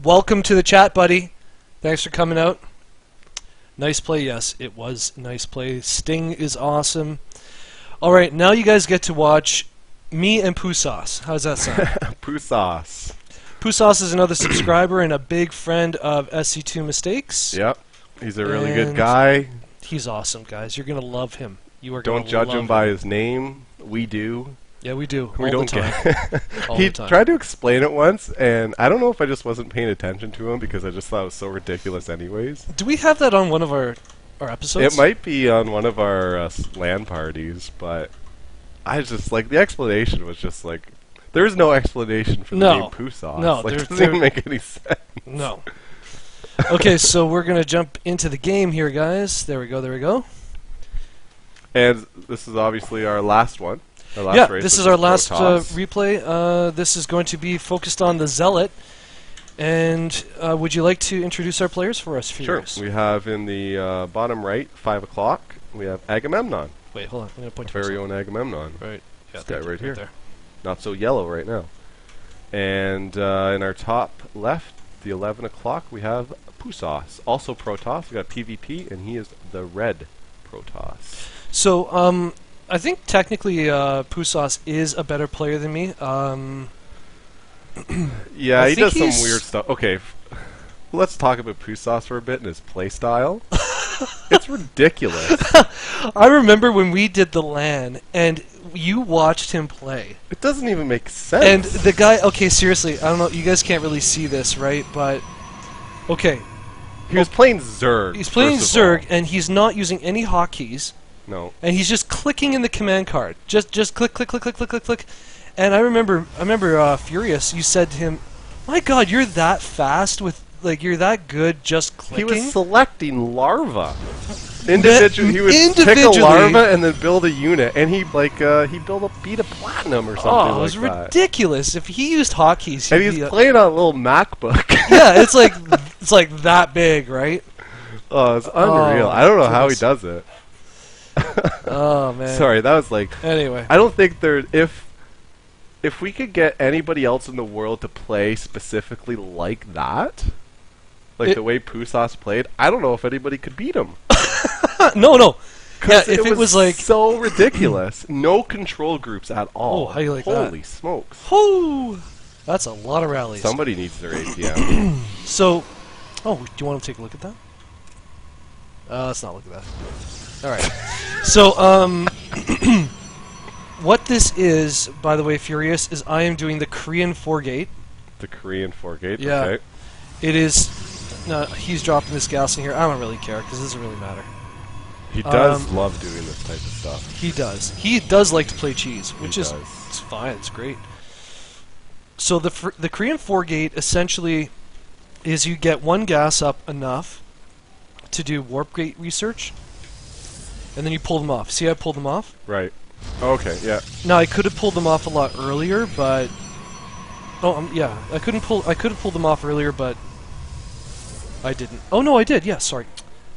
[SPEAKER 1] welcome to the chat, buddy. Thanks for coming out. Nice play, yes, it was nice play. Sting is awesome. All right, now you guys get to watch me and Poosauce. How's that sound?
[SPEAKER 2] Poosauce.
[SPEAKER 1] Poosauce is another subscriber and a big friend of SC2 Mistakes.
[SPEAKER 2] Yep, he's a really good guy.
[SPEAKER 1] He's awesome, guys. You're gonna love him. You are.
[SPEAKER 2] Don't judge him by his name. We do.
[SPEAKER 1] Yeah, we do.
[SPEAKER 2] We don't get it.
[SPEAKER 1] He
[SPEAKER 2] tried to explain it once, and I don't know if I just wasn't paying attention to him because I just thought it was so ridiculous anyways.
[SPEAKER 1] Do we have that on one of our episodes?
[SPEAKER 2] It might be on one of our LAN parties, but I just, like, the explanation was just, like, there's no explanation for the name Poosauce.
[SPEAKER 1] No,
[SPEAKER 2] like, it doesn't even make any sense.
[SPEAKER 1] No. Okay, so we're going to jump into the game here, guys. There we go.
[SPEAKER 2] And this is obviously our last one.
[SPEAKER 1] This is our last replay. This is going to be focused on the Zealot. And would you like to introduce our players for us, Furious?
[SPEAKER 2] Sure. We have in the bottom right, 5 o'clock, we have Agamemnon.
[SPEAKER 1] Wait, hold on. I'm going to point to
[SPEAKER 2] very own Agamemnon.
[SPEAKER 1] Right. Yeah,
[SPEAKER 2] this guy right here.
[SPEAKER 1] There.
[SPEAKER 2] Not so yellow right now. And in our top left, the 11 o'clock, we have Poosauce. Also Protoss. We got PvP, and he is the red Protoss.
[SPEAKER 1] So, I think technically Poosauce is a better player than me.
[SPEAKER 2] Yeah, he does some weird stuff. Okay, let's talk about Poosauce for a bit and his play style. It's ridiculous.
[SPEAKER 1] I remember when we did the LAN and you watched him play.
[SPEAKER 2] It doesn't even make sense.
[SPEAKER 1] And the guy, okay, seriously, I don't know, you guys can't really see this, right? But, okay.
[SPEAKER 2] He was playing Zerg.
[SPEAKER 1] He's playing Zerg, and he's not using any hotkeys.
[SPEAKER 2] No.
[SPEAKER 1] And he's just clicking in the command card. Just click, click, click, click, click, click, click. And I remember Furious, you said to him, "My God, you're that fast with, like, you're that good just clicking?"
[SPEAKER 2] He was selecting larva. Individually, he would pick a
[SPEAKER 1] individually.
[SPEAKER 2] larva and then build a unit, and he build a beat of platinum or something
[SPEAKER 1] Oh, it was
[SPEAKER 2] like that.
[SPEAKER 1] ridiculous. If he used hotkeys,
[SPEAKER 2] And
[SPEAKER 1] he'd
[SPEAKER 2] he's
[SPEAKER 1] be
[SPEAKER 2] playing on a little MacBook.
[SPEAKER 1] yeah, it's like that big, right?
[SPEAKER 2] Oh, it's unreal. I don't know how he does it.
[SPEAKER 1] Oh man.
[SPEAKER 2] Sorry, that was like.
[SPEAKER 1] Anyway,
[SPEAKER 2] I don't think there. If we could get anybody else in the world to play specifically like that, like the way Poosauce played, I don't know if anybody could beat him.
[SPEAKER 1] no. Yeah, if
[SPEAKER 2] it
[SPEAKER 1] was like
[SPEAKER 2] so ridiculous, no control groups at all.
[SPEAKER 1] Oh, how you like that?
[SPEAKER 2] Holy smokes!
[SPEAKER 1] whoo, that's a lot of rallies.
[SPEAKER 2] Somebody needs their ATM.
[SPEAKER 1] So, do you want to take a look at that? Let's not look at that. All right. So, what this is, by the way, Furious, is I am doing the Korean 4-gate.
[SPEAKER 2] The Korean 4-gate.
[SPEAKER 1] Yeah.
[SPEAKER 2] Okay.
[SPEAKER 1] It is. No, he's dropping this gas in here. I don't really care because it doesn't really matter.
[SPEAKER 2] He does love doing this type of stuff.
[SPEAKER 1] He does. He does like to play cheese, which is
[SPEAKER 2] does.
[SPEAKER 1] it's fine. It's great. So the Korean 4-gate essentially is you get one gas up enough to do warp gate research, and then you pull them off. See, I pulled them off.
[SPEAKER 2] Right. Okay. Yeah.
[SPEAKER 1] Now I could have pulled them off a lot earlier, but yeah, I could have pulled them off earlier, but I didn't. Oh no, I did. Yeah, sorry.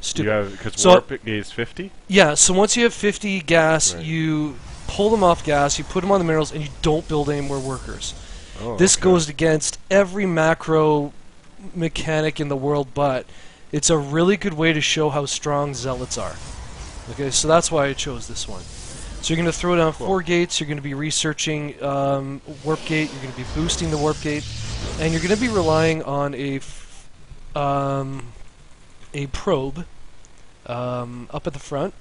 [SPEAKER 1] Stupid.
[SPEAKER 2] Because warp gate is 50.
[SPEAKER 1] Yeah. So once you have 50 gas,
[SPEAKER 2] Right.
[SPEAKER 1] you pull them off gas, you put them on the minerals, and you don't build any more workers.
[SPEAKER 2] Oh,
[SPEAKER 1] This
[SPEAKER 2] okay.
[SPEAKER 1] goes against every macro mechanic in the world, but it's a really good way to show how strong Zealots are. Okay, so that's why I chose this one. So you're going to throw down 4 gates, you're going to be researching warp gate, you're going to be boosting the warp gate, and you're going to be relying on a probe up at the front.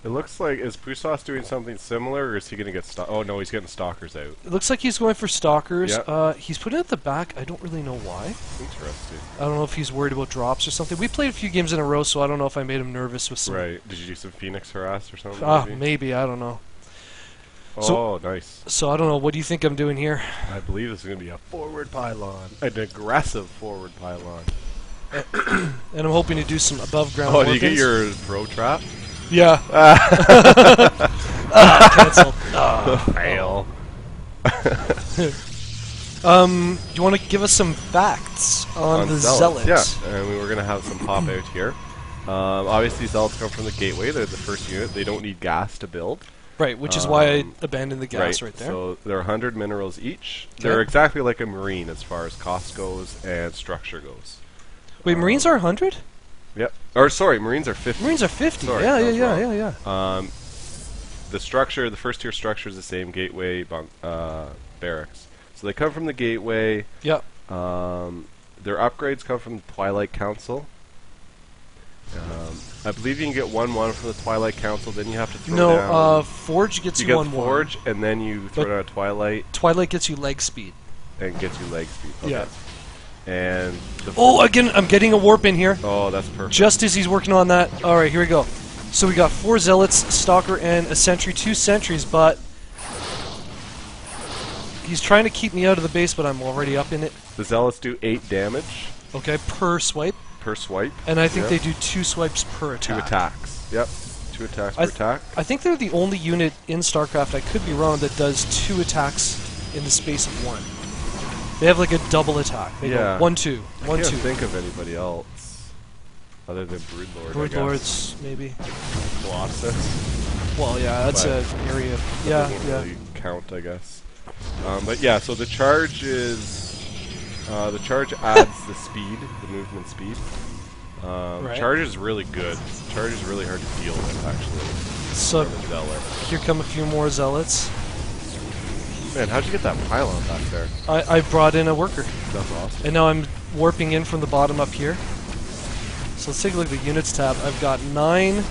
[SPEAKER 2] It looks like, is Poosauce doing something similar, or is he going to get oh no, he's getting stalkers out.
[SPEAKER 1] It looks like he's going for stalkers.
[SPEAKER 2] Yeah.
[SPEAKER 1] He's putting it at the back. I don't really know why.
[SPEAKER 2] Interesting.
[SPEAKER 1] I don't know if he's worried about drops or something. We played a few games in a row, so I don't know if I made him nervous with some...
[SPEAKER 2] Right. Did you do some Phoenix harass or something?
[SPEAKER 1] Maybe. I don't know.
[SPEAKER 2] Oh, nice.
[SPEAKER 1] So I don't know. What do you think I'm doing here?
[SPEAKER 2] I believe this is going to be a forward pylon. An aggressive forward pylon.
[SPEAKER 1] And I'm hoping to do some above ground.
[SPEAKER 2] Oh, did you get
[SPEAKER 1] workings.
[SPEAKER 2] your throw trap?
[SPEAKER 1] Yeah. Cancelled.
[SPEAKER 2] Fail.
[SPEAKER 1] Do you want to give us some facts on the Zealots?
[SPEAKER 2] Yeah, and we were going to have some pop out here. Obviously, Zealots come from the gateway. They're the first unit. They don't need gas to build.
[SPEAKER 1] Right, which is why I abandoned the gas right there.
[SPEAKER 2] So they're 100 minerals each.
[SPEAKER 1] Okay.
[SPEAKER 2] They're exactly like a marine as far as cost goes and structure goes.
[SPEAKER 1] Wait, Marines are 100?
[SPEAKER 2] Yep. Or sorry, Marines are 50.
[SPEAKER 1] Marines are 50.
[SPEAKER 2] Sorry,
[SPEAKER 1] yeah,
[SPEAKER 2] I was
[SPEAKER 1] yeah,
[SPEAKER 2] wrong.
[SPEAKER 1] yeah.
[SPEAKER 2] The structure, the first tier structure is the same gateway barracks. So they come from the gateway.
[SPEAKER 1] Yep.
[SPEAKER 2] Their upgrades come from the Twilight Council. I believe you can get 1-1 from the Twilight Council. Then you have to throw down.
[SPEAKER 1] No, Forge gets
[SPEAKER 2] you
[SPEAKER 1] you
[SPEAKER 2] get
[SPEAKER 1] 1-1.
[SPEAKER 2] Forge, and then you throw down a Twilight
[SPEAKER 1] Twilight gets you leg speed.
[SPEAKER 2] and gets you leg speed. Okay.
[SPEAKER 1] Yeah.
[SPEAKER 2] And the
[SPEAKER 1] Again, I'm getting a warp in here.
[SPEAKER 2] oh, that's perfect.
[SPEAKER 1] Just as he's working on that. Alright, here we go. So we got 4 Zealots, Stalker, and a Sentry. 2 Sentries, but he's trying to keep me out of the base, but I'm already up in it.
[SPEAKER 2] The Zealots do 8 damage
[SPEAKER 1] Okay, per swipe.
[SPEAKER 2] per swipe.
[SPEAKER 1] And I think
[SPEAKER 2] Yep.
[SPEAKER 1] they do 2 swipes per attack.
[SPEAKER 2] 2 attacks. Yep. 2 attacks per attack.
[SPEAKER 1] I think they're the only unit in StarCraft, I could be wrong, that does 2 attacks in the space of 1. They have like a double attack. They
[SPEAKER 2] Yeah.
[SPEAKER 1] go 1-2,
[SPEAKER 2] I
[SPEAKER 1] 1-2.
[SPEAKER 2] can't think of anybody else other than Broodlord.
[SPEAKER 1] Broodlords, maybe.
[SPEAKER 2] Colossus.
[SPEAKER 1] Well, yeah, that's
[SPEAKER 2] But
[SPEAKER 1] an area.
[SPEAKER 2] That
[SPEAKER 1] Yeah,
[SPEAKER 2] doesn't
[SPEAKER 1] yeah.
[SPEAKER 2] really count, I guess. But yeah, so the charge is the charge adds the speed, the movement speed.
[SPEAKER 1] Right.
[SPEAKER 2] Charge is really good. Charge is really hard to deal with, actually.
[SPEAKER 1] So
[SPEAKER 2] For the Zealot.
[SPEAKER 1] here come a few more Zealots.
[SPEAKER 2] Man, how'd you get that pylon back there?
[SPEAKER 1] I brought in a worker,
[SPEAKER 2] That's awesome.
[SPEAKER 1] and now I'm warping in from the bottom up here. So let's take a look at the units tab. I've got 9.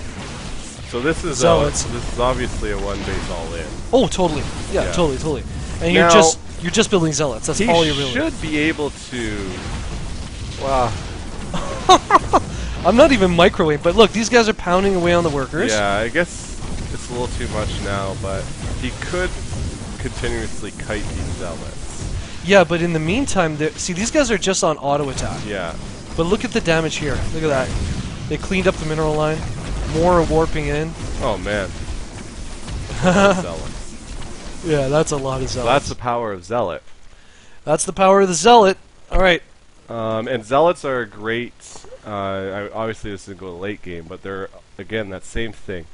[SPEAKER 2] So this is
[SPEAKER 1] Zealots.
[SPEAKER 2] this is obviously a one base all in.
[SPEAKER 1] Oh, totally. Yeah,
[SPEAKER 2] Yeah.
[SPEAKER 1] totally. And
[SPEAKER 2] Now-
[SPEAKER 1] you're just building Zealots. That's
[SPEAKER 2] He
[SPEAKER 1] all you're building.
[SPEAKER 2] should be able to. Wow.
[SPEAKER 1] I'm not even microwave, but look, these guys are pounding away on the workers.
[SPEAKER 2] Yeah, I guess it's a little too much now, but he could continuously kite these Zealots.
[SPEAKER 1] Yeah, but in the meantime, see, these guys are just on auto attack.
[SPEAKER 2] Yeah.
[SPEAKER 1] But look at the damage here. Look at that. They cleaned up the mineral line. more warping in.
[SPEAKER 2] Oh man. Zealots.
[SPEAKER 1] Yeah, that's a lot of
[SPEAKER 2] So
[SPEAKER 1] Zealots.
[SPEAKER 2] that's the power of Zealot.
[SPEAKER 1] That's the power of the Zealot. All right.
[SPEAKER 2] And Zealots are great. Obviously, this isn't go late game, but they're again that same thing.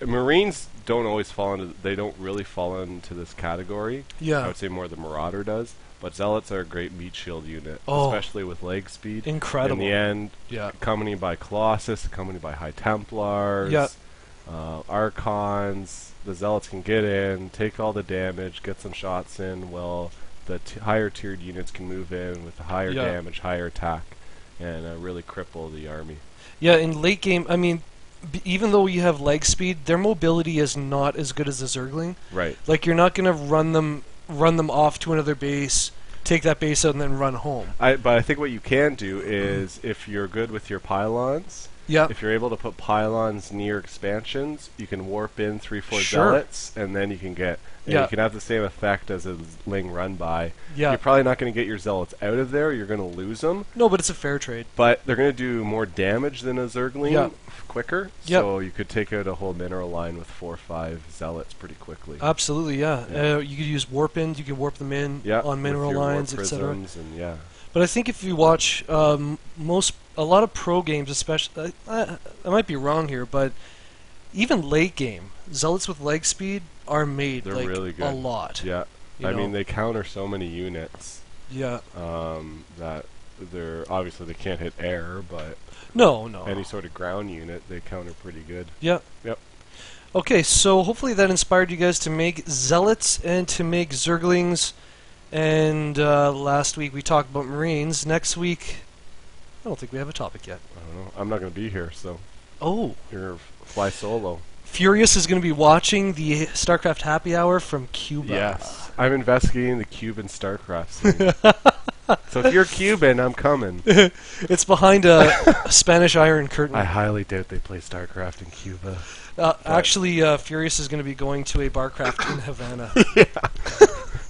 [SPEAKER 2] Marines don't always fall into. They don't really fall into this category.
[SPEAKER 1] Yeah.
[SPEAKER 2] I would say more the Marauder does. But Zealots are a great meat shield unit,
[SPEAKER 1] Oh.
[SPEAKER 2] especially with leg speed.
[SPEAKER 1] Incredible.
[SPEAKER 2] In the end,
[SPEAKER 1] Yeah.
[SPEAKER 2] accompanied by Colossus, accompanied by High Templars,
[SPEAKER 1] Yeah.
[SPEAKER 2] Archons. The Zealots can get in, take all the damage, get some shots in, while the higher tiered units can move in with the higher
[SPEAKER 1] Yeah.
[SPEAKER 2] damage, higher attack, and really cripple the army.
[SPEAKER 1] Yeah, in late game, I mean, even though you have leg speed, their mobility is not as good as the Zergling.
[SPEAKER 2] Right.
[SPEAKER 1] Like, you're not going to run them off to another base, take that base out, and then run home.
[SPEAKER 2] But I think what you can do is, if you're good with your pylons,
[SPEAKER 1] Yeah.
[SPEAKER 2] if you're able to put pylons near expansions, you can warp in 3-4
[SPEAKER 1] Sure.
[SPEAKER 2] Zealots, and then you can get... And
[SPEAKER 1] Yeah.
[SPEAKER 2] you can have the same effect as a Ling run by.
[SPEAKER 1] Yeah.
[SPEAKER 2] You're probably not going to get your Zealots out of there, you're going to lose them,
[SPEAKER 1] No, but it's a fair trade.
[SPEAKER 2] but they're going to do more damage than a Zergling
[SPEAKER 1] Yeah.
[SPEAKER 2] quicker,
[SPEAKER 1] Yep.
[SPEAKER 2] so you could take out a whole mineral line with 4 or 5 Zealots pretty quickly.
[SPEAKER 1] Absolutely, yeah.
[SPEAKER 2] Yeah.
[SPEAKER 1] You could use warp in, you could warp them in
[SPEAKER 2] Yeah,
[SPEAKER 1] on
[SPEAKER 2] with
[SPEAKER 1] mineral
[SPEAKER 2] your warp
[SPEAKER 1] lines, etc.
[SPEAKER 2] prisms and yeah.
[SPEAKER 1] But I think if you watch a lot of pro games, especially, I might be wrong here, but even late game, Zealots with leg speed are made
[SPEAKER 2] They're
[SPEAKER 1] like
[SPEAKER 2] really good.
[SPEAKER 1] a lot.
[SPEAKER 2] Yeah,
[SPEAKER 1] you
[SPEAKER 2] I
[SPEAKER 1] know?
[SPEAKER 2] mean they counter so many units
[SPEAKER 1] Yeah.
[SPEAKER 2] that they're obviously they can't hit air, but
[SPEAKER 1] No.
[SPEAKER 2] any sort of ground unit they counter pretty good.
[SPEAKER 1] Yeah.
[SPEAKER 2] Yep.
[SPEAKER 1] Okay, so hopefully that inspired you guys to make Zealots and to make Zerglings. And last week we talked about Marines. Next week, I don't think we have a topic yet.
[SPEAKER 2] I don't know. I'm not going to be here, so
[SPEAKER 1] Oh,
[SPEAKER 2] you're gonna fly solo.
[SPEAKER 1] Furious is going to be watching the StarCraft Happy Hour from Cuba.
[SPEAKER 2] Yes, I'm investigating the Cuban StarCraft scene. So if you're Cuban, I'm coming.
[SPEAKER 1] It's behind a Spanish Iron Curtain.
[SPEAKER 2] I highly doubt they play StarCraft in Cuba.
[SPEAKER 1] Actually, Furious is going to be going to a barcraft in Havana.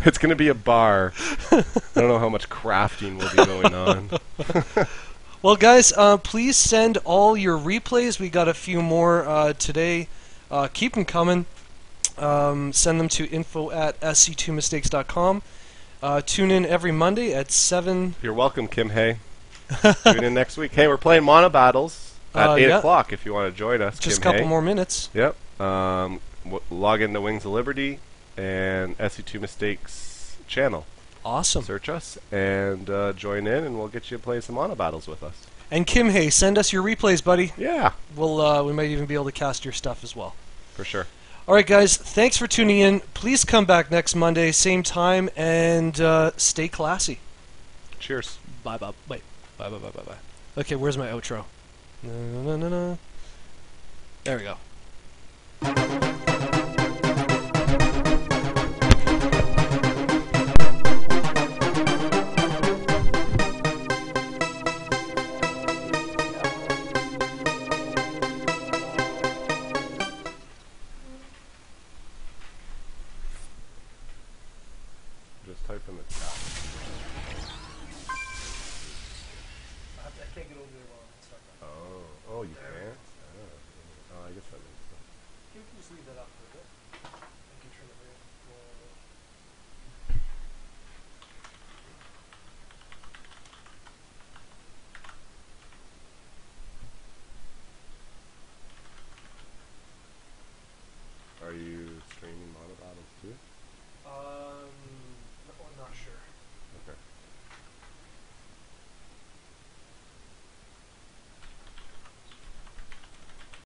[SPEAKER 2] It's going to be a bar. I don't know how much crafting will be going on.
[SPEAKER 1] Well, guys, please send all your replays. We got a few more today. Keep them coming. Send them to info@sc2mistakes.com. Tune in every Monday at 7.
[SPEAKER 2] You're welcome, Kim Hay. Tune in next week. Hey, we're playing mono battles at 8
[SPEAKER 1] yeah.
[SPEAKER 2] o'clock if you want to join us.
[SPEAKER 1] Just a
[SPEAKER 2] Kim
[SPEAKER 1] couple
[SPEAKER 2] Hay.
[SPEAKER 1] more minutes.
[SPEAKER 2] Yep. Log into Wings of Liberty and SC2 Mistakes channel.
[SPEAKER 1] Awesome.
[SPEAKER 2] Search us and join in, and we'll get you to play some mono battles with us.
[SPEAKER 1] And Kim Hay, send us your replays, buddy.
[SPEAKER 2] Yeah,
[SPEAKER 1] We might even be able to cast your stuff as well.
[SPEAKER 2] for sure.
[SPEAKER 1] All right, guys, thanks for tuning in. Please come back next Monday, same time, and stay classy.
[SPEAKER 2] Cheers.
[SPEAKER 1] Bye. Wait. Bye. Okay, where's my outro? No. There we go.
[SPEAKER 2] Just type in the chat.
[SPEAKER 1] I can't get over there while I'm starting.
[SPEAKER 2] Oh, you can't? Oh, I guess that makes sense.
[SPEAKER 1] You can just leave that up.